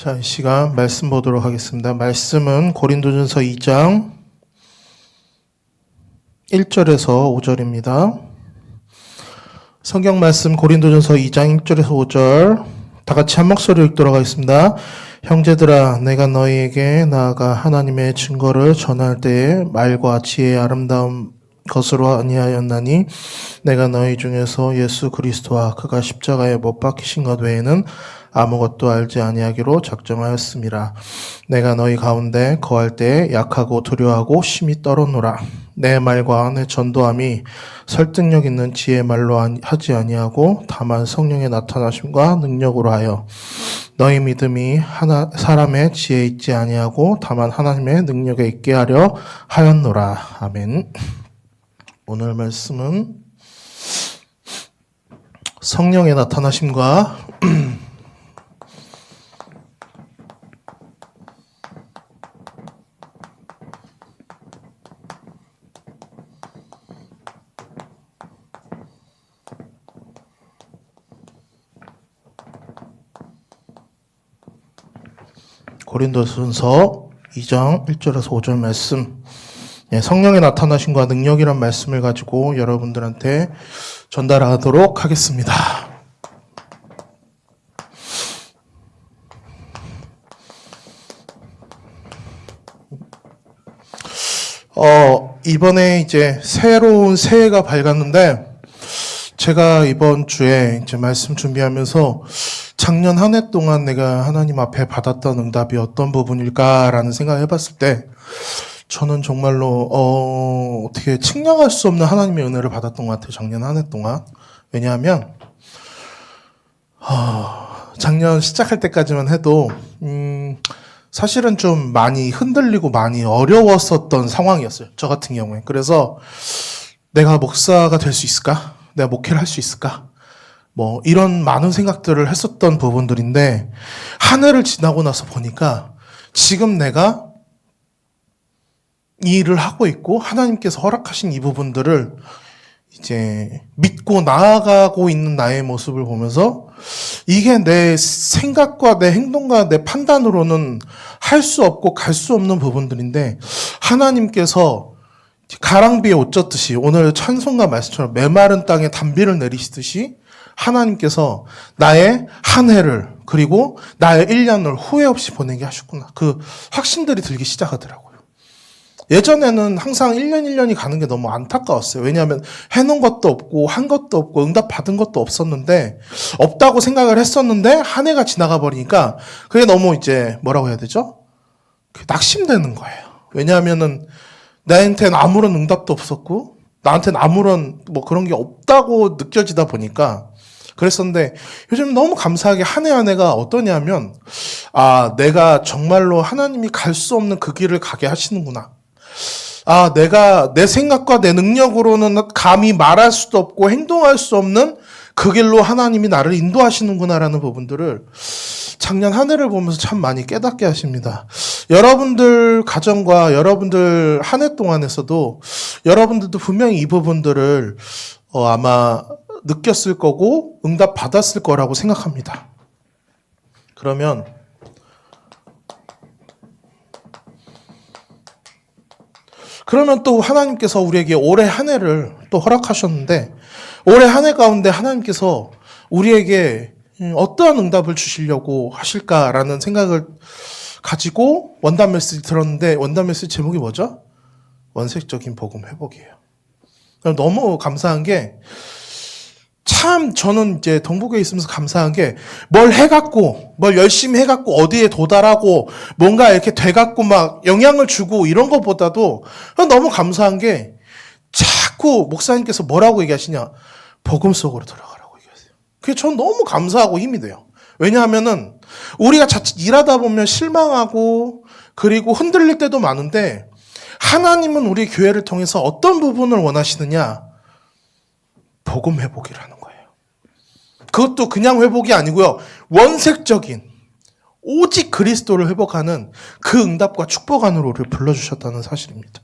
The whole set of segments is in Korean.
자, 이 시간 말씀 보도록 하겠습니다. 말씀은 고린도전서 2장 1절에서 5절입니다. 성경 말씀 고린도전서 2장 1절에서 5절 다 같이 한 목소리로 읽도록 하겠습니다. 형제들아, 내가 너희에게 나아가 하나님의 증거를 전할 때에 말과 지혜의 아름다운 것으로 아니하였나니 내가 너희 중에서 예수 그리스도와 그가 십자가에 못 박히신 것 외에는 아무것도 알지 아니하기로 작정하였음이라. 내가 너희 가운데 거할 때에 약하고 두려워하고 심히 떨었노라. 내 말과 내 전도함이 설득력 있는 지혜의 말로 하지 아니하고 다만 성령의 나타나심과 능력으로 하여 너희 믿음이 사람의 지혜에 있지 아니하고 다만 하나님의 능력에 있게 하려 하였노라. 아멘. 오늘 말씀은 성령의 나타나심과 고린도전서 2장 1절에서 5절 말씀, 성령의 나타나심과 능력이란 말씀을 가지고 여러분들한테 전달하도록 하겠습니다. 이번에 이제 새로운 새해가 밝았는데, 제가 이번 주에 이제 말씀 준비하면서 작년 한 해 동안 내가 하나님 앞에 받았던 응답이 어떤 부분일까라는 생각을 해봤을 때, 저는 정말로 어떻게 측량할 수 없는 하나님의 은혜를 받았던 것 같아요. 작년 한 해 동안. 왜냐하면 작년 시작할 때까지만 해도 사실은 좀 많이 흔들리고 많이 어려웠었던 상황이었어요. 저 같은 경우에. 그래서 내가 목사가 될 수 있을까? 내가 목회를 할 수 있을까? 뭐 이런 많은 생각들을 했었던 부분들인데, 한 해를 지나고 나서 보니까 지금 내가 이 일을 하고 있고 하나님께서 허락하신 이 부분들을 이제 믿고 나아가고 있는 나의 모습을 보면서, 이게 내 생각과 내 행동과 내 판단으로는 할 수 없고 갈 수 없는 부분들인데, 하나님께서 가랑비에 옷 젖듯이 오늘 찬송가 말씀처럼 메마른 땅에 단비를 내리시듯이 하나님께서 나의 한 해를 그리고 나의 1년을 후회 없이 보내게 하셨구나. 그 확신들이 들기 시작하더라고요. 예전에는 항상 1년 1년이 가는 게 너무 안타까웠어요. 왜냐하면 해놓은 것도 없고 한 것도 없고 응답 받은 것도 없었는데, 없다고 생각을 했었는데 한 해가 지나가 버리니까 그게 너무 이제 뭐라고 해야 되죠? 낙심되는 거예요. 왜냐하면은 나한테는 아무런 응답도 없었고 나한테는 아무런 뭐 그런 게 없다고 느껴지다 보니까 그랬었는데, 요즘 너무 감사하게 한 해 한 해가 어떠냐면, 내가 정말로 하나님이 갈 수 없는 그 길을 가게 하시는구나. 내가 내 생각과 내 능력으로는 감히 말할 수도 없고 행동할 수 없는 그 길로 하나님이 나를 인도하시는구나라는 부분들을 작년 한 해를 보면서 참 많이 깨닫게 하십니다. 여러분들 가정과 여러분들 한 해 동안에서도 여러분들도 분명히 이 부분들을 아마 느꼈을 거고 응답 받았을 거라고 생각합니다. 그러면 또 하나님께서 우리에게 올해 한 해를 또 허락하셨는데, 올해 한 해 가운데 하나님께서 우리에게 어떠한 응답을 주시려고 하실까라는 생각을 가지고 원단 메시지 들었는데, 원단 메시지 제목이 뭐죠? 원색적인 복음 회복이에요. 너무 감사한 게, 참 저는 이제 동북에 있으면서 감사한 게, 뭘 해갖고 뭘 열심히 해갖고 어디에 도달하고 뭔가 이렇게 돼갖고 막 영향을 주고 이런 것보다도 너무 감사한 게, 자꾸 목사님께서 뭐라고 얘기하시냐, 복음 속으로 들어가라고 얘기하세요. 그게 전 너무 감사하고 힘이 돼요. 왜냐하면은 우리가 자칫 일하다 보면 실망하고 그리고 흔들릴 때도 많은데, 하나님은 우리 교회를 통해서 어떤 부분을 원하시느냐, 복음 회복이라는 거예요. 그것도 그냥 회복이 아니고요, 원색적인 오직 그리스도를 회복하는 그 응답과 축복 안으로 우리를 불러주셨다는 사실입니다.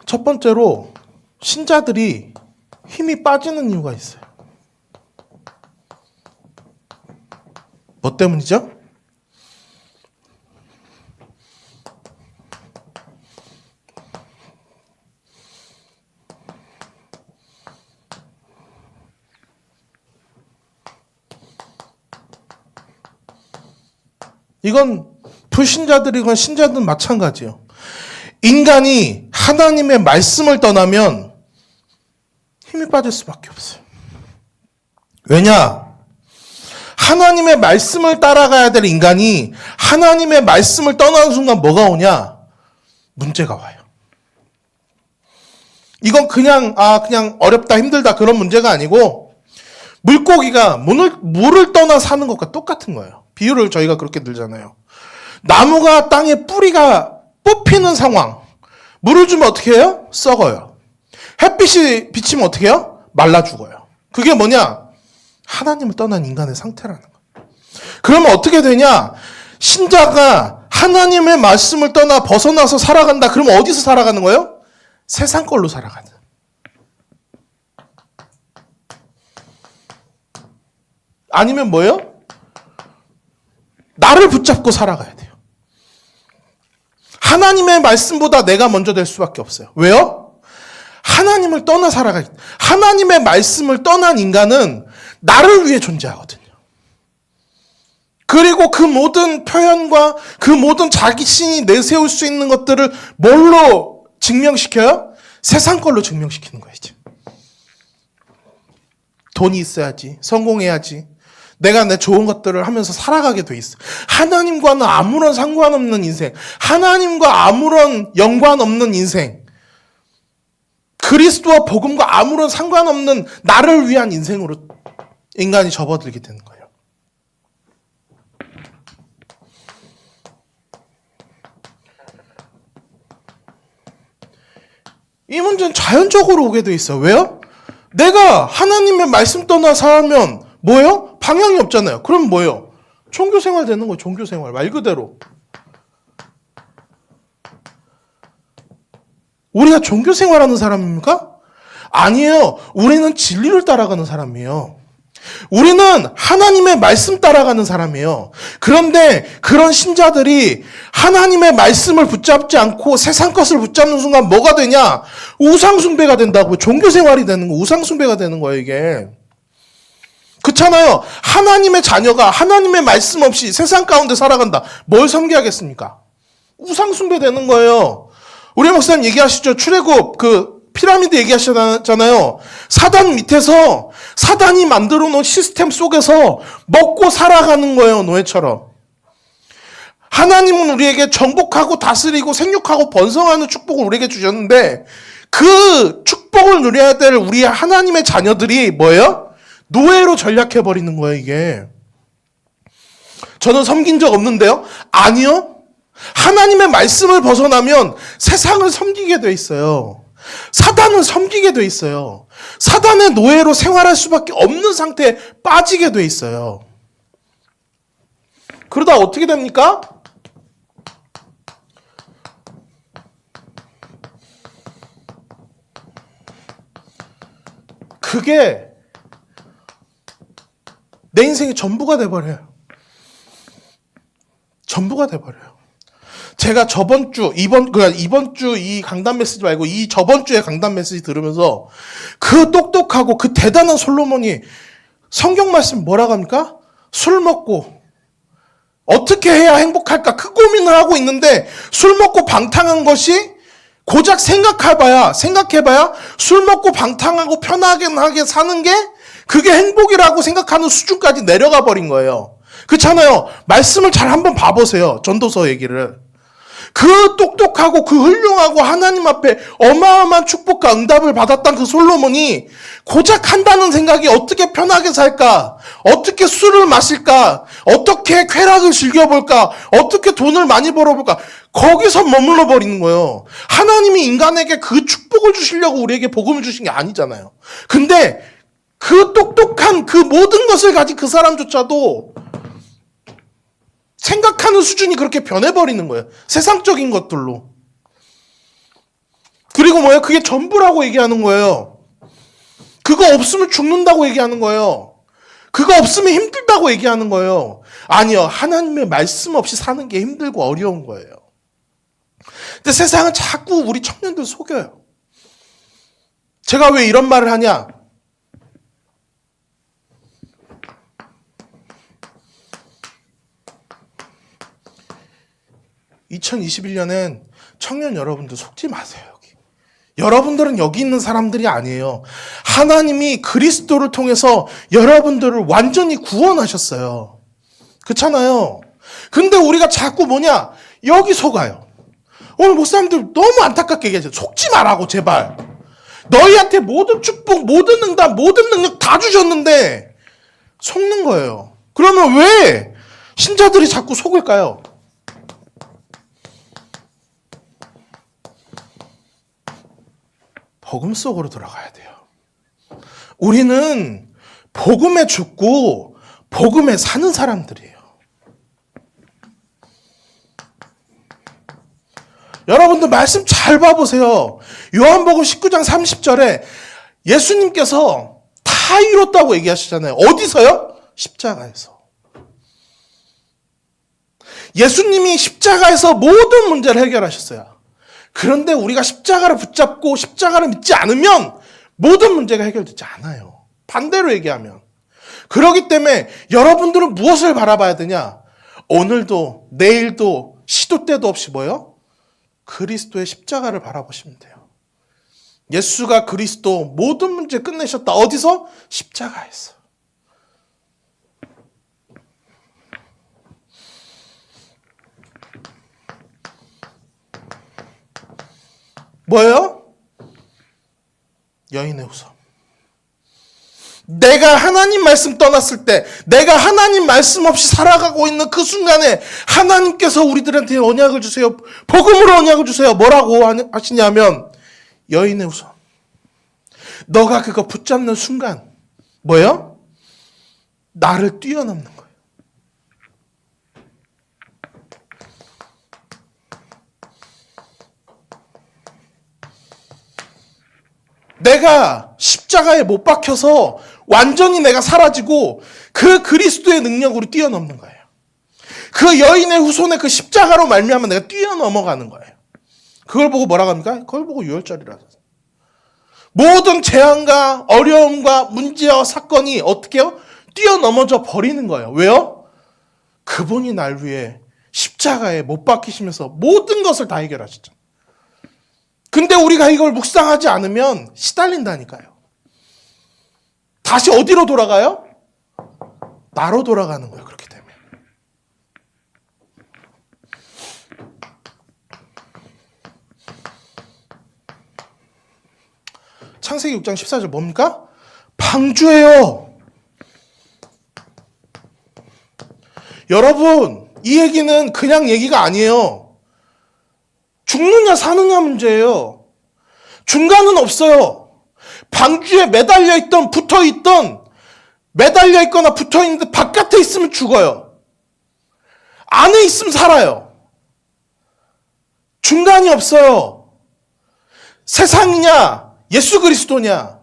첫 번째로 신자들이 힘이 빠지는 이유가 있어요. 뭐 때문이죠? 이건 불신자들이건 신자들은 마찬가지예요. 인간이 하나님의 말씀을 떠나면 힘이 빠질 수밖에 없어요. 왜냐? 하나님의 말씀을 따라가야 될 인간이 하나님의 말씀을 떠나는 순간 뭐가 오냐? 문제가 와요. 이건 그냥 어렵다, 힘들다 그런 문제가 아니고 물고기가 물을 떠나 사는 것과 똑같은 거예요. 비유를 저희가 그렇게 들잖아요. 나무가 땅에 뿌리가 뽑히는 상황. 물을 주면 어떻게 해요? 썩어요. 햇빛이 비치면 어떻게 해요? 말라 죽어요. 그게 뭐냐? 하나님을 떠난 인간의 상태라는 거예요. 그러면 어떻게 되냐? 신자가 하나님의 말씀을 떠나 벗어나서 살아간다. 그러면 어디서 살아가는 거예요? 세상 걸로 살아가는. 아니면 뭐예요? 나를 붙잡고 살아가야 돼요. 하나님의 말씀보다 내가 먼저 될 수밖에 없어요. 왜요? 하나님을 떠나 살아가. 하나님의 말씀을 떠난 인간은 나를 위해 존재하거든요. 그리고 그 모든 표현과 그 모든 자기신이 내세울 수 있는 것들을 뭘로 증명시켜요? 세상 걸로 증명시키는 거예요. 이제. 돈이 있어야지. 성공해야지. 내가 내 좋은 것들을 하면서 살아가게 돼 있어. 하나님과는 아무런 상관없는 인생. 하나님과 아무런 연관 없는 인생. 그리스도와 복음과 아무런 상관없는 나를 위한 인생으로 인간이 접어들게 되는 거예요. 이 문제는 자연적으로 오게 돼 있어요. 왜요? 내가 하나님의 말씀 떠나 살면 뭐예요? 방향이 없잖아요. 그럼 뭐예요? 종교생활 되는 거예요. 종교생활. 말 그대로. 우리가 종교생활하는 사람입니까? 아니에요. 우리는 진리를 따라가는 사람이에요. 우리는 하나님의 말씀 따라가는 사람이에요. 그런데 그런 신자들이 하나님의 말씀을 붙잡지 않고 세상 것을 붙잡는 순간 뭐가 되냐? 우상숭배가 된다고요. 종교생활이 되는 거, 우상숭배가 되는 거예요, 이게. 그렇잖아요. 하나님의 자녀가 하나님의 말씀 없이 세상 가운데 살아간다. 뭘 섬기하겠습니까? 우상숭배 되는 거예요. 우리 목사님 얘기하시죠. 출애굽 피라미드 얘기하셨잖아요. 사단 밑에서 사단이 만들어 놓은 시스템 속에서 먹고 살아가는 거예요. 노예처럼. 하나님은 우리에게 정복하고 다스리고 생육하고 번성하는 축복을 우리에게 주셨는데 그 축복을 누려야 될 우리 하나님의 자녀들이 뭐예요? 노예로 전락해버리는 거예요, 이게. 저는 섬긴 적 없는데요? 아니요. 하나님의 말씀을 벗어나면 세상을 섬기게 돼 있어요. 사단은 섬기게 돼 있어요. 사단의 노예로 생활할 수밖에 없는 상태에 빠지게 돼 있어요. 그러다 어떻게 됩니까? 그게 내 인생의 전부가 돼버려요. 전부가 돼버려요. 제가 이번 주 이 강단 메시지 말고 저번 주에 강단 메시지 들으면서 그 똑똑하고 그 대단한 솔로몬이 성경 말씀 뭐라고 합니까? 술 먹고 어떻게 해야 행복할까 그 고민을 하고 있는데 술 먹고 방탕한 것이 고작 생각해봐야 술 먹고 방탕하고 편하게 사는 게 그게 행복이라고 생각하는 수준까지 내려가 버린 거예요. 그렇잖아요. 말씀을 잘 한번 봐보세요. 전도서 얘기를. 그 똑똑하고 그 훌륭하고 하나님 앞에 어마어마한 축복과 응답을 받았던 그 솔로몬이 고작 한다는 생각이 어떻게 편하게 살까? 어떻게 술을 마실까? 어떻게 쾌락을 즐겨볼까? 어떻게 돈을 많이 벌어볼까? 거기서 머물러 버리는 거예요. 하나님이 인간에게 그 축복을 주시려고 우리에게 복음을 주신 게 아니잖아요. 근데 그 똑똑한 그 모든 것을 가진 그 사람조차도 생각하는 수준이 그렇게 변해버리는 거예요. 세상적인 것들로. 그리고 뭐예요? 그게 전부라고 얘기하는 거예요. 그거 없으면 죽는다고 얘기하는 거예요. 그거 없으면 힘들다고 얘기하는 거예요. 아니요. 하나님의 말씀 없이 사는 게 힘들고 어려운 거예요. 근데 세상은 자꾸 우리 청년들 속여요. 제가 왜 이런 말을 하냐? 2021년엔 청년 여러분들 속지 마세요. 여러분들은 여기 있는 사람들이 아니에요. 하나님이 그리스도를 통해서 여러분들을 완전히 구원하셨어요. 그렇잖아요. 근데 우리가 자꾸 뭐냐? 여기 속아요. 오늘 목사님들 너무 안타깝게 얘기하죠. 속지 말라고 제발. 너희한테 모든 축복, 모든 응답, 모든 능력 다 주셨는데 속는 거예요. 그러면 왜 신자들이 자꾸 속을까요? 복음 속으로 들어가야 돼요. 우리는 복음에 죽고 복음에 사는 사람들이에요. 여러분들 말씀 잘 봐보세요. 요한복음 19장 30절에 예수님께서 다 이뤘다고 얘기하시잖아요. 어디서요? 십자가에서. 예수님이 십자가에서 모든 문제를 해결하셨어요. 그런데 우리가 십자가를 붙잡고 십자가를 믿지 않으면 모든 문제가 해결되지 않아요. 반대로 얘기하면. 그렇기 때문에 여러분들은 무엇을 바라봐야 되냐? 오늘도 내일도 시도 때도 없이 뭐요? 그리스도의 십자가를 바라보시면 돼요. 예수가 그리스도 모든 문제 끝내셨다. 어디서? 십자가에서. 뭐예요? 여인의 후손. 내가 하나님 말씀 떠났을 때, 내가 하나님 말씀 없이 살아가고 있는 그 순간에 하나님께서 우리들한테 언약을 주세요. 복음으로 언약을 주세요. 뭐라고 하시냐면 여인의 후손. 너가 그거 붙잡는 순간 뭐예요? 나를 뛰어넘는 거예요. 내가 십자가에 못 박혀서 완전히 내가 사라지고 그 그리스도의 능력으로 뛰어넘는 거예요. 그 여인의 후손의 그 십자가로 말미암아 내가 뛰어넘어가는 거예요. 그걸 보고 뭐라고 합니까? 그걸 보고 유월절이라고. 모든 재앙과 어려움과 문제와 사건이 어떻게 해요? 뛰어넘어져 버리는 거예요. 왜요? 그분이 날 위해 십자가에 못 박히시면서 모든 것을 다 해결하시죠. 근데 우리가 이걸 묵상하지 않으면 시달린다니까요. 다시 어디로 돌아가요? 나로 돌아가는 거예요. 그렇기 때문에. 창세기 6장 14절 뭡니까? 방주예요. 여러분, 이 얘기는 그냥 얘기가 아니에요. 죽느냐 사느냐 문제예요. 중간은 없어요. 방주에 매달려 있던 붙어 있던 매달려 있거나 붙어 있는데 바깥에 있으면 죽어요. 안에 있으면 살아요. 중간이 없어요. 세상이냐 예수 그리스도냐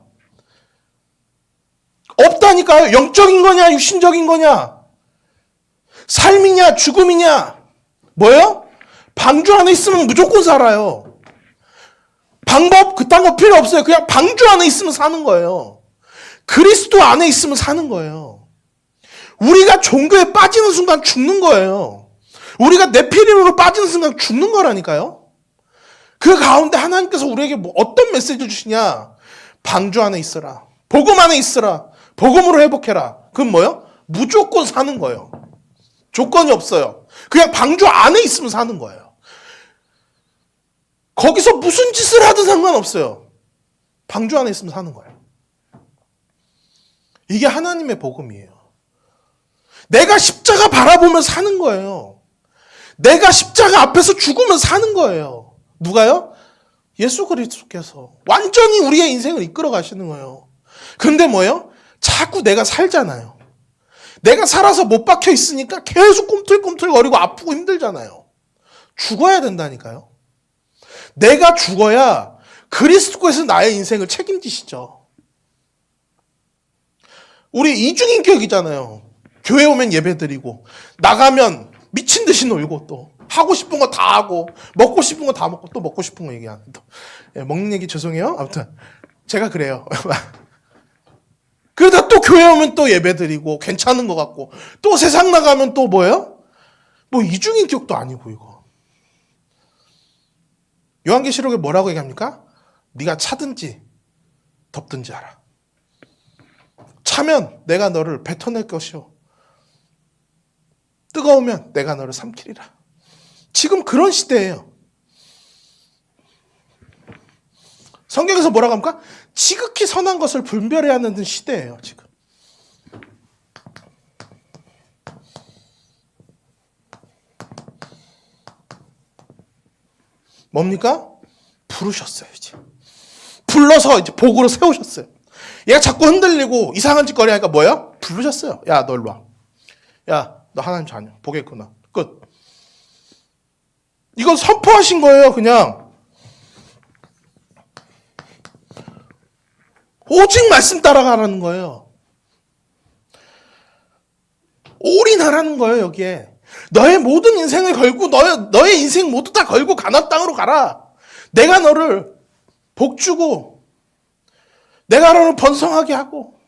없다니까요. 영적인 거냐 육신적인 거냐 삶이냐 죽음이냐 뭐예요? 방주 안에 있으면 무조건 살아요. 방법 그딴 거 필요 없어요. 그냥 방주 안에 있으면 사는 거예요. 그리스도 안에 있으면 사는 거예요. 우리가 종교에 빠지는 순간 죽는 거예요. 우리가 네피림으로 빠지는 순간 죽는 거라니까요. 그 가운데 하나님께서 우리에게 어떤 메시지를 주시냐? 방주 안에 있어라. 복음 안에 있어라. 복음으로 회복해라. 그건 뭐예요? 무조건 사는 거예요. 조건이 없어요. 그냥 방주 안에 있으면 사는 거예요. 거기서 무슨 짓을 하든 상관없어요. 방주 안에 있으면 사는 거예요. 이게 하나님의 복음이에요. 내가 십자가 바라보면 사는 거예요. 내가 십자가 앞에서 죽으면 사는 거예요. 누가요? 예수 그리스도께서 완전히 우리의 인생을 이끌어 가시는 거예요. 근데 뭐예요? 자꾸 내가 살잖아요. 내가 살아서 못 박혀 있으니까 계속 꿈틀꿈틀거리고 아프고 힘들잖아요. 죽어야 된다니까요. 내가 죽어야 그리스도께서 나의 인생을 책임지시죠. 우리 이중인격이잖아요. 교회 오면 예배드리고 나가면 미친 듯이 놀고 또 하고 싶은 거 다 하고 먹고 싶은 거 다 먹고 또 먹고 싶은 거 얘기하는 또 먹는 얘기 죄송해요. 아무튼 제가 그래요. 그러다 또 교회 오면 또 예배드리고 괜찮은 것 같고 또 세상 나가면 또 뭐예요? 뭐 이중인격도 아니고 이거. 요한계시록에 뭐라고 얘기합니까? 네가 차든지 덥든지 알아. 차면 내가 너를 뱉어낼 것이요. 뜨거우면 내가 너를 삼키리라. 지금 그런 시대예요. 성경에서 뭐라고 합니까? 지극히 선한 것을 분별해야 하는 시대예요, 지금. 뭡니까? 부르셨어요, 이제. 불러서 이제 복으로 세우셨어요. 얘가 자꾸 흔들리고 이상한 짓거리 하니까 뭐야? 부르셨어요. 야, 너 일로 와. 야, 너 하나님 자녀. 보겠구나. 끝. 이건 선포하신 거예요, 그냥. 오직 말씀 따라가라는 거예요. 올인하라는 거예요, 여기에. 너의 모든 인생을 걸고, 너의 인생 모두 다 걸고 가나안 땅으로 가라. 내가 너를 복주고, 내가 너를 번성하게 하고,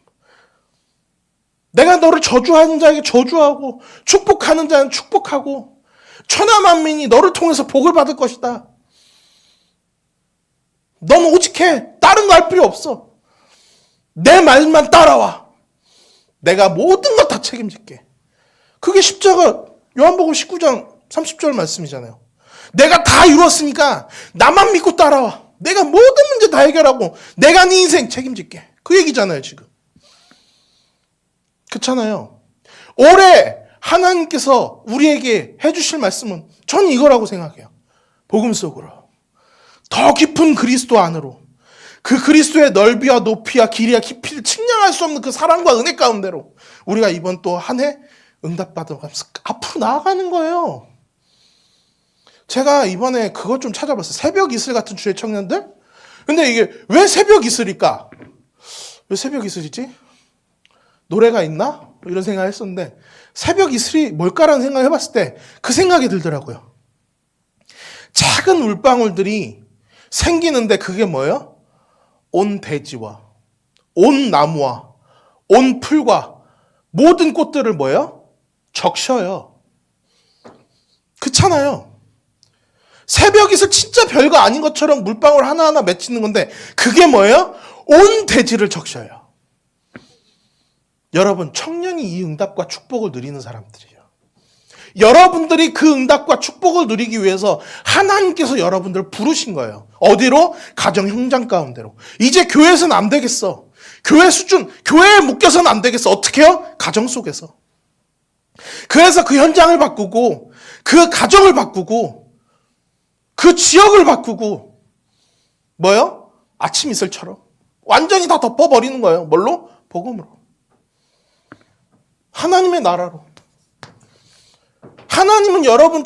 내가 너를 저주하는 자에게 저주하고, 축복하는 자는 축복하고, 천하 만민이 너를 통해서 복을 받을 것이다. 넌 오직 해. 다른 거 할 필요 없어. 내 말만 따라와. 내가 모든 것 다 책임질게. 그게 십자가 요한복음 19장 30절 말씀이잖아요. 내가 다 이루었으니까 나만 믿고 따라와. 내가 모든 문제 다 해결하고 내가 네 인생 책임질게. 그 얘기잖아요, 지금. 그렇잖아요. 올해 하나님께서 우리에게 해주실 말씀은 전 이거라고 생각해요. 복음 속으로. 더 깊은 그리스도 안으로. 그 그리스도의 넓이와 높이와 길이와 깊이를 측량할 수 없는 그 사랑과 은혜 가운데로 우리가 이번 또 한 해 응답받아가면서 앞으로 나아가는 거예요. 제가 이번에 그것 좀 찾아봤어요. 새벽 이슬 같은 주의 청년들? 근데 이게 왜 새벽 이슬일까? 왜 새벽 이슬이지? 노래가 있나? 이런 생각을 했었는데 새벽 이슬이 뭘까라는 생각을 해봤을 때 그 생각이 들더라고요. 작은 물방울들이 생기는데 그게 뭐예요? 온 대지와 온 나무와 온 풀과 모든 꽃들을 뭐예요? 적셔요. 그렇잖아요. 새벽 이슬 진짜 별거 아닌 것처럼 물방울 하나하나 맺히는 건데 그게 뭐예요? 온 대지를 적셔요. 여러분, 청년이 이 응답과 축복을 누리는 사람들이에요. 여러분들이 그 응답과 축복을 누리기 위해서 하나님께서 여러분들을 부르신 거예요. 어디로? 가정 현장 가운데로. 이제 교회에서는 안 되겠어. 교회 수준, 교회에 묶여서는 안 되겠어. 어떻게 해요? 가정 속에서. 그래서 그 현장을 바꾸고 그 가정을 바꾸고 그 지역을 바꾸고 뭐요? 아침 이슬처럼 완전히 다 덮어버리는 거예요. 뭘로? 복음으로. 하나님의 나라로. 하나님은 여러분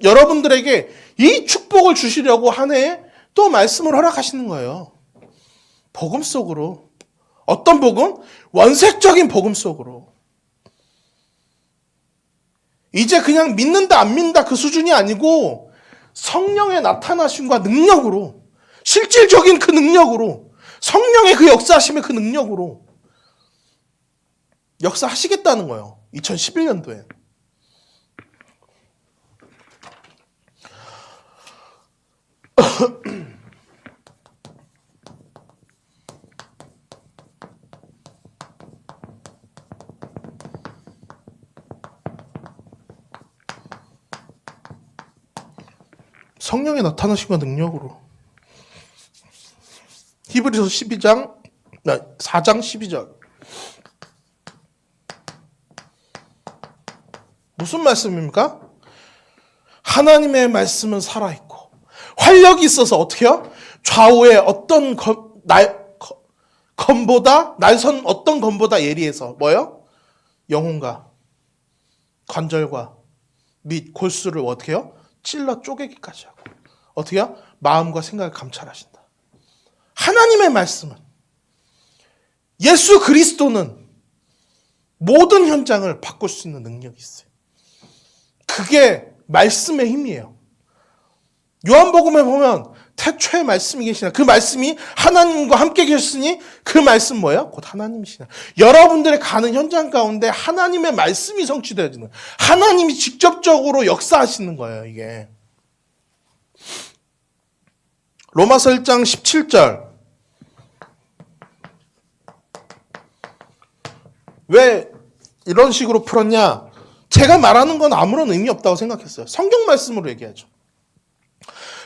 여러분들에게 이 축복을 주시려고 한 해에 또 말씀을 허락하시는 거예요. 복음 속으로. 어떤 복음? 원색적인 복음 속으로. 이제 그냥 믿는다 안 믿는다 그 수준이 아니고 성령의 나타나심과 능력으로, 실질적인 그 능력으로, 성령의 그 역사하심의 그 능력으로 역사하시겠다는 거예요. 2011년도에. 성령의 나타나심과 능력으로. 히브리서 4장 12절. 무슨 말씀입니까? 하나님의 말씀은 살아있고 활력이 있어서 어떻게 해요? 좌우에 어떤 검보다 날선 어떤 검보다 예리해서 뭐예요? 영혼과 관절과 및 골수를 어떻게 해요? 찔러 쪼개기까지 하고 어떻게 해요? 마음과 생각을 감찰하신다. 하나님의 말씀은, 예수 그리스도는 모든 현장을 바꿀 수 있는 능력이 있어요. 그게 말씀의 힘이에요. 요한복음에 보면 태초에 말씀이 계시나, 그 말씀이 하나님과 함께 계셨으니 그 말씀 뭐예요? 곧 하나님이시나. 여러분들의 가는 현장 가운데 하나님의 말씀이 성취되어지는, 하나님이 직접적으로 역사하시는 거예요, 이게. 로마서 1장 17절. 왜 이런 식으로 풀었냐? 제가 말하는 건 아무런 의미 없다고 생각했어요. 성경 말씀으로 얘기하죠.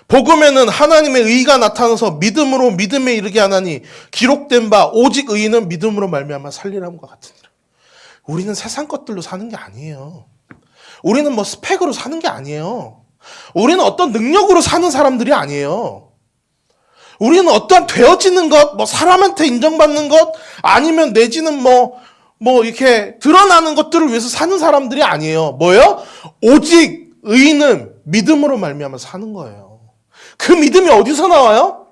복음에는 하나님의 의가 나타나서 믿음으로 믿음에 이르게 하나니 기록된 바 오직 의인은 믿음으로 말미암아 살리람과 같으니라. 우리는 세상 것들로 사는 게 아니에요. 우리는 뭐 스펙으로 사는 게 아니에요. 우리는 어떤 능력으로 사는 사람들이 아니에요. 우리는 어떠한 되어지는 것, 뭐 사람한테 인정받는 것, 아니면 내지는 뭐 이렇게 드러나는 것들을 위해서 사는 사람들이 아니에요. 뭐예요? 오직 의인은 믿음으로 말미암아 사는 거예요. 그 믿음이 어디서 나와요?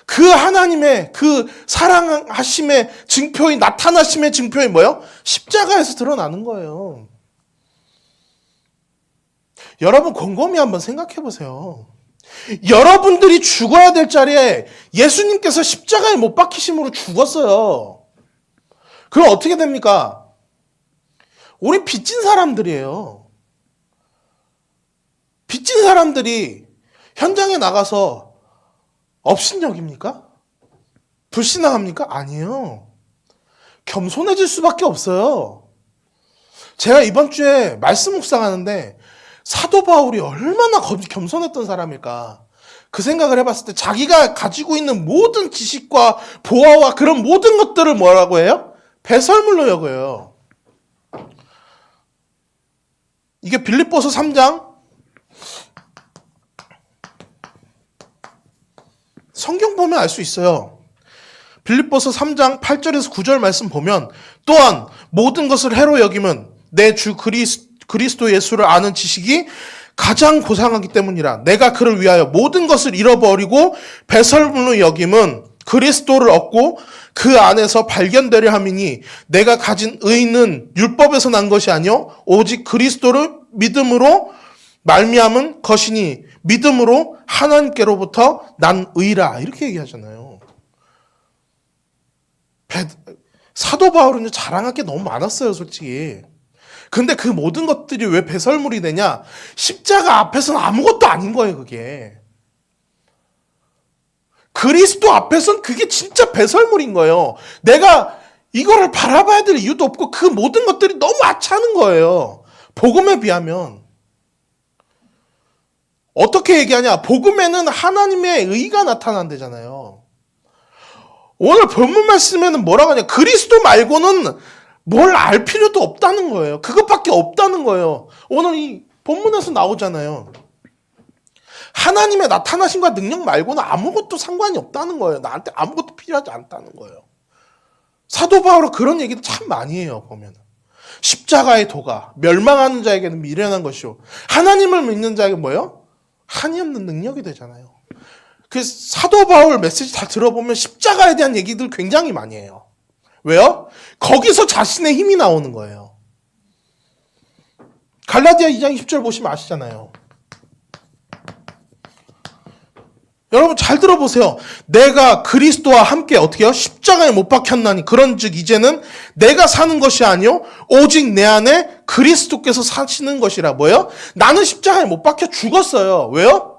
그 하나님의 그 사랑하심의 증표인, 나타나심의 증표인 뭐예요? 십자가에서 드러나는 거예요. 여러분 곰곰이 한번 생각해 보세요. 여러분들이 죽어야 될 자리에 예수님께서 십자가에 못 박히심으로 죽었어요. 그럼 어떻게 됩니까? 우리 빚진 사람들이에요. 빚진 사람들이 현장에 나가서 업신여깁니까? 불신앙합니까? 아니에요. 겸손해질 수밖에 없어요. 제가 이번 주에 말씀 묵상하는데 사도 바울이 얼마나 겸손했던 사람일까? 그 생각을 해봤을 때 자기가 가지고 있는 모든 지식과 보화와 그런 모든 것들을 뭐라고 해요? 배설물로 여겨요. 이게 빌립보서 3장 성경 보면 알 수 있어요. 빌립보서 3장 8절에서 9절 말씀 보면 또한 모든 것을 해로 여기면 내 주 그리스도 예수를 아는 지식이 가장 고상하기 때문이라. 내가 그를 위하여 모든 것을 잃어버리고 배설물로 여김은 그리스도를 얻고 그 안에서 발견되려 함이니 내가 가진 의는 율법에서 난 것이 아니요 오직 그리스도를 믿음으로 말미암은 것이니 믿음으로 하나님께로부터 난 의라. 이렇게 얘기하잖아요. 사도 바울은 자랑할 게 너무 많았어요, 솔직히. 근데 그 모든 것들이 왜 배설물이 되냐? 십자가 앞에서는 아무것도 아닌 거예요, 그게. 그리스도 앞에서는 그게 진짜 배설물인 거예요. 내가 이거를 바라봐야 될 이유도 없고 그 모든 것들이 너무 하찮은 거예요. 복음에 비하면. 어떻게 얘기하냐? 복음에는 하나님의 의가 나타난대잖아요. 오늘 본문 말씀에는 뭐라고 하냐? 그리스도 말고는 뭘 알 필요도 없다는 거예요. 그것밖에 없다는 거예요. 오늘 이 본문에서 나오잖아요. 하나님의 나타나심과 능력 말고는 아무것도 상관이 없다는 거예요. 나한테 아무것도 필요하지 않다는 거예요. 사도 바울은 그런 얘기를 참 많이 해요, 보면. 십자가의 도가 멸망하는 자에게는 미련한 것이요 하나님을 믿는 자에게 뭐예요? 한이 없는 능력이 되잖아요. 그 사도 바울 메시지 다 들어보면 십자가에 대한 얘기들 굉장히 많이 해요. 왜요? 거기서 자신의 힘이 나오는 거예요. 갈라디아 2장 20절 보시면 아시잖아요. 여러분 잘 들어보세요. 내가 그리스도와 함께 어떻게 해요? 십자가에 못 박혔나니 그런즉 이제는 내가 사는 것이 아니요 오직 내 안에 그리스도께서 사시는 것이라. 뭐예요? 나는 십자가에 못 박혀 죽었어요. 왜요?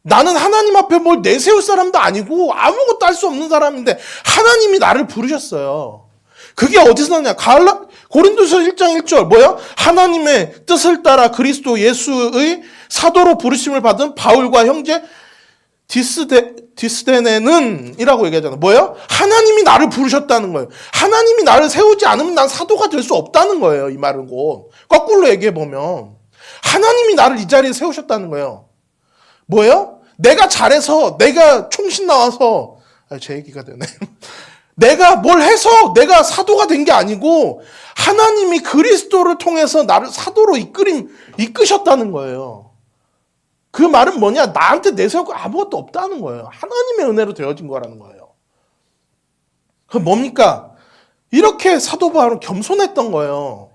나는 하나님 앞에 뭘 내세울 사람도 아니고 아무것도 할 수 없는 사람인데 하나님이 나를 부르셨어요. 그게 어디서 나냐? 고린도서 1장 1절 뭐야? 하나님의 뜻을 따라 그리스도 예수의 사도로 부르심을 받은 바울과 형제 디스데네는 이라고 얘기하잖아요. 뭐예요? 하나님이 나를 부르셨다는 거예요. 하나님이 나를 세우지 않으면 난 사도가 될 수 없다는 거예요. 이 말은 곧 거꾸로 얘기해보면 하나님이 나를 이 자리에 세우셨다는 거예요. 뭐예요? 내가 잘해서 내가 총신 나와서 제 얘기가 되네. 내가 뭘 해서 내가 사도가 된 게 아니고 하나님이 그리스도를 통해서 나를 사도로 이끄셨다는 거예요. 그 말은 뭐냐? 나한테 내세울 거 아무것도 없다는 거예요. 하나님의 은혜로 되어진 거라는 거예요. 그 뭡니까? 이렇게 사도 바울은 겸손했던 거예요.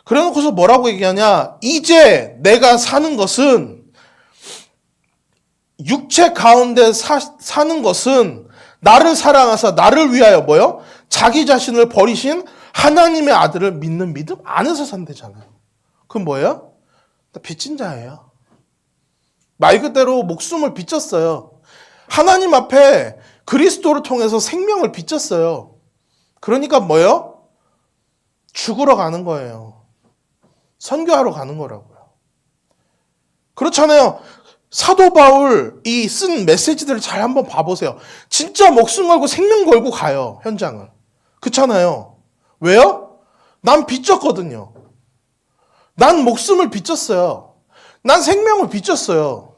그래놓고서 뭐라고 얘기하냐? 이제 내가 사는 것은, 육체 가운데 사는 것은 나를 사랑하사 나를 위하여 뭐요? 자기 자신을 버리신 하나님의 아들을 믿는 믿음 안에서 산대잖아요. 그건 뭐예요? 빚진 자예요. 말 그대로 목숨을 빚졌어요. 하나님 앞에 그리스도를 통해서 생명을 빚졌어요. 그러니까 뭐예요? 죽으러 가는 거예요. 선교하러 가는 거라고요. 그렇잖아요. 사도 바울이 쓴 메시지들을 잘 한번 봐보세요. 진짜 목숨 걸고 생명 걸고 가요. 현장을. 그렇잖아요. 왜요? 난 빚졌거든요. 난 목숨을 빚졌어요. 난 생명을 빚졌어요.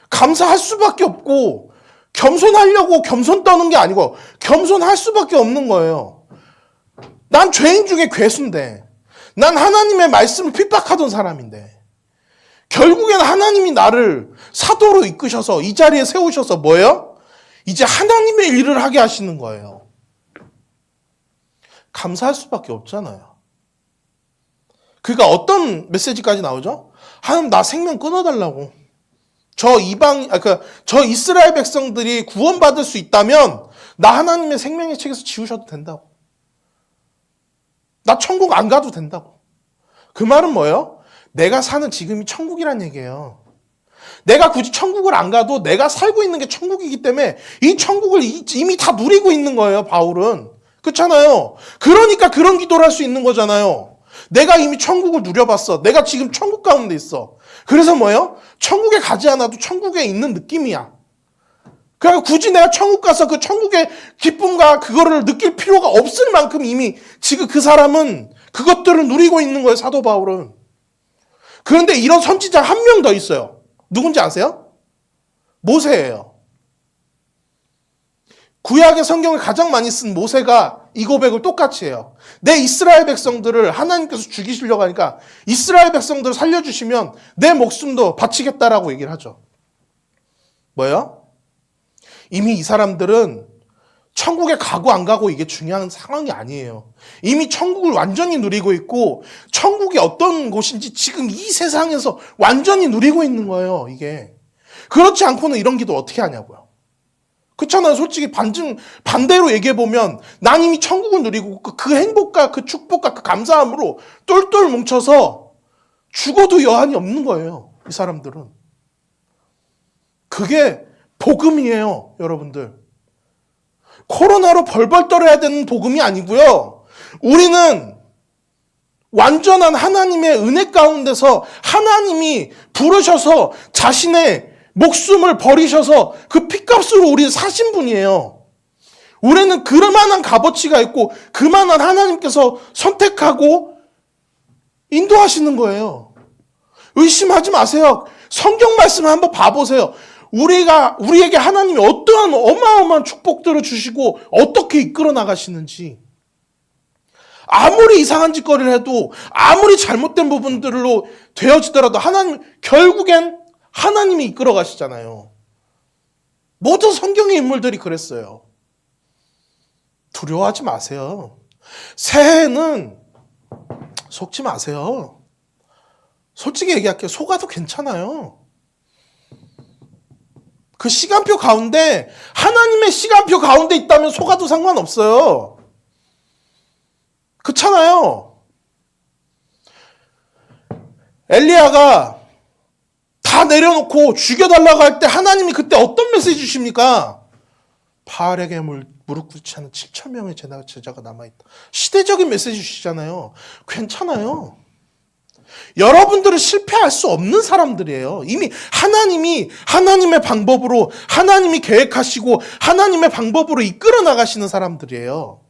감사할 수밖에 없고 겸손하려고 겸손 떠는 게 아니고 겸손할 수밖에 없는 거예요. 난 죄인 중에 괴수인데, 난 하나님의 말씀을 핍박하던 사람인데, 결국엔 하나님이 나를 사도로 이끄셔서 이 자리에 세우셔서 뭐예요? 이제 하나님의 일을 하게 하시는 거예요. 감사할 수밖에 없잖아요. 그러니까 어떤 메시지까지 나오죠? 하나님 나 생명 끊어달라고. 저 이스라엘 백성들이 구원받을 수 있다면 나 하나님의 생명의 책에서 지우셔도 된다고. 나 천국 안 가도 된다고. 그 말은 뭐예요? 내가 사는 지금이 천국이란 얘기예요. 내가 굳이 천국을 안 가도 내가 살고 있는 게 천국이기 때문에 이 천국을 이미 다 누리고 있는 거예요, 바울은. 그렇잖아요. 그러니까 그런 기도를 할 수 있는 거잖아요. 내가 이미 천국을 누려봤어. 내가 지금 천국 가운데 있어. 그래서 뭐예요? 천국에 가지 않아도 천국에 있는 느낌이야. 그러니까 굳이 내가 천국 가서 그 천국의 기쁨과 그거를 느낄 필요가 없을 만큼 이미 지금 그 사람은 그것들을 누리고 있는 거예요, 사도 바울은. 그런데 이런 선지자 한 명 더 있어요. 누군지 아세요? 모세예요. 구약의 성경을 가장 많이 쓴 모세가 이 고백을 똑같이 해요. 내 이스라엘 백성들을 하나님께서 죽이시려고 하니까 이스라엘 백성들을 살려주시면 내 목숨도 바치겠다라고 얘기를 하죠. 뭐예요? 이미 이 사람들은 천국에 가고 안 가고 이게 중요한 상황이 아니에요. 이미 천국을 완전히 누리고 있고 천국이 어떤 곳인지 지금 이 세상에서 완전히 누리고 있는 거예요, 이게. 그렇지 않고는 이런 기도 어떻게 하냐고요. 그렇잖아요. 솔직히 반대로 얘기해보면 난 이미 천국을 누리고 그 행복과 그 축복과 그 감사함으로 똘똘 뭉쳐서 죽어도 여한이 없는 거예요, 이 사람들은. 그게 복음이에요, 여러분들. 코로나로 벌벌 떨어야 되는 복음이 아니고요. 우리는 완전한 하나님의 은혜 가운데서 하나님이 부르셔서 자신의 목숨을 버리셔서 그 핏값으로 우리를 사신 분이에요. 우리는 그만한 값어치가 있고 그만한 하나님께서 선택하고 인도하시는 거예요. 의심하지 마세요. 성경 말씀을 한번 봐보세요. 우리에게 하나님이 어떠한 어마어마한 축복들을 주시고 어떻게 이끌어 나가시는지. 아무리 이상한 짓거리를 해도 아무리 잘못된 부분들로 되어지더라도 결국엔 하나님이 이끌어 가시잖아요. 모든 성경의 인물들이 그랬어요. 두려워하지 마세요. 새해에는 속지 마세요. 솔직히 얘기할게요. 속아도 괜찮아요. 그 시간표 가운데, 하나님의 시간표 가운데 있다면 속아도 상관없어요. 그렇잖아요. 엘리야가 다 내려놓고 죽여달라고 할 때 하나님이 그때 어떤 메시지 주십니까? 바알에게 무릎 꿇지 않은 7,000명의 제자가 남아있다. 시대적인 메시지 주시잖아요. 괜찮아요. 여러분들은 실패할 수 없는 사람들이에요. 이미 하나님이 하나님의 방법으로, 하나님이 계획하시고 하나님의 방법으로 이끌어 나가시는 사람들이에요.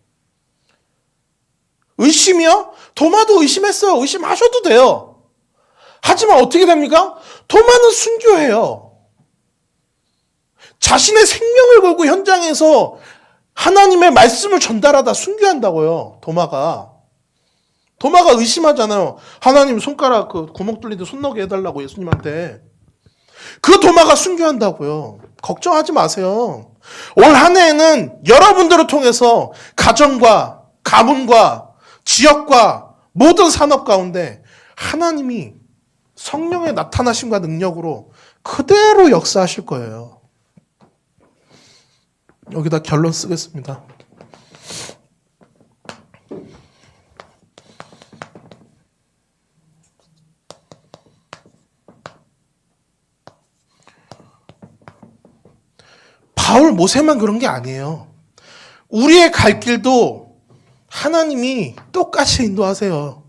의심이요? 도마도 의심했어요. 의심하셔도 돼요. 하지만 어떻게 됩니까? 도마는 순교해요. 자신의 생명을 걸고 현장에서 하나님의 말씀을 전달하다 순교한다고요. 도마가 의심하잖아요. 하나님 손가락 그 구멍 뚫리는데 손 넣게 해달라고 예수님한테. 그 도마가 순교한다고요. 걱정하지 마세요. 올 한 해에는 여러분들을 통해서 가정과 가문과 지역과 모든 산업 가운데 하나님이 성령의 나타나심과 능력으로 그대로 역사하실 거예요. 여기다 결론 쓰겠습니다. 바울 모세만 그런 게 아니에요. 우리의 갈 길도 하나님이 똑같이 인도하세요.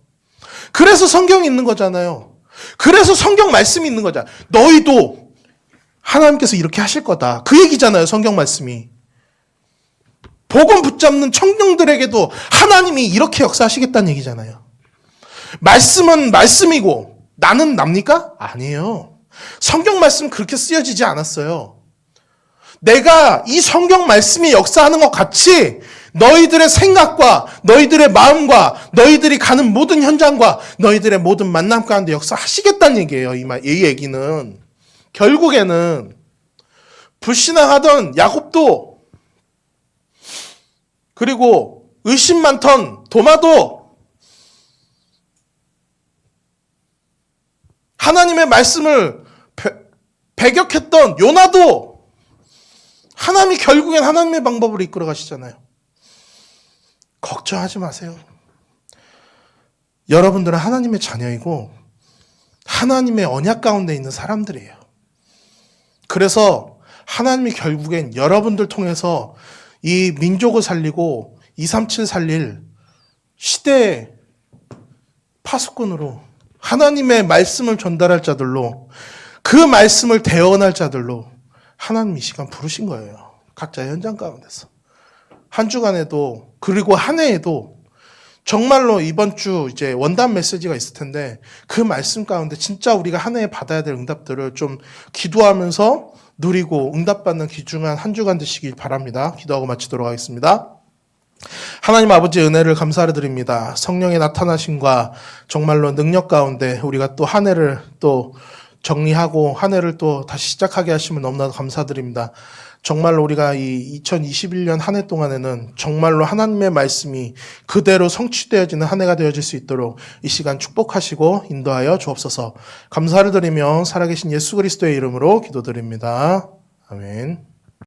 그래서 성경이 있는 거잖아요. 그래서 성경 말씀이 있는 거잖아요. 너희도 하나님께서 이렇게 하실 거다. 그 얘기잖아요. 성경 말씀이. 복음 붙잡는 청년들에게도 하나님이 이렇게 역사하시겠다는 얘기잖아요. 말씀은 말씀이고 나는 납니까? 아니에요. 성경 말씀 그렇게 쓰여지지 않았어요. 내가 이 성경 말씀이 역사하는 것 같이 너희들의 생각과 너희들의 마음과 너희들이 가는 모든 현장과 너희들의 모든 만남 가운데 역사하시겠다는 얘기예요. 이 얘기는 결국에는 불신앙하던 야곱도 그리고 의심 많던 도마도 하나님의 말씀을 배격했던 요나도 하나님이 결국엔 하나님의 방법으로 이끌어 가시잖아요. 걱정하지 마세요. 여러분들은 하나님의 자녀이고 하나님의 언약 가운데 있는 사람들이에요. 그래서 하나님이 결국엔 여러분들 통해서 이 민족을 살리고 237 살릴 시대의 파수꾼으로 하나님의 말씀을 전달할 자들로 그 말씀을 대언할 자들로 하나님 이 시간 부르신 거예요. 각자의 현장 가운데서. 한 주간에도 그리고 한 해에도 정말로 이번 주 이제 원단 메시지가 있을 텐데 그 말씀 가운데 진짜 우리가 한 해에 받아야 될 응답들을 좀 기도하면서 누리고 응답받는 귀중한 한 주간 되시길 바랍니다. 기도하고 마치도록 하겠습니다. 하나님 아버지의 은혜를 감사를 드립니다. 성령의 나타나심과 정말로 능력 가운데 우리가 또 한 해를 또 정리하고 한 해를 또 다시 시작하게 하시면 너무나도 감사드립니다. 정말로 우리가 이 2021년 한 해 동안에는 정말로 하나님의 말씀이 그대로 성취되어지는 한 해가 되어질 수 있도록 이 시간 축복하시고 인도하여 주옵소서. 감사를 드리며 살아계신 예수 그리스도의 이름으로 기도드립니다. 아멘.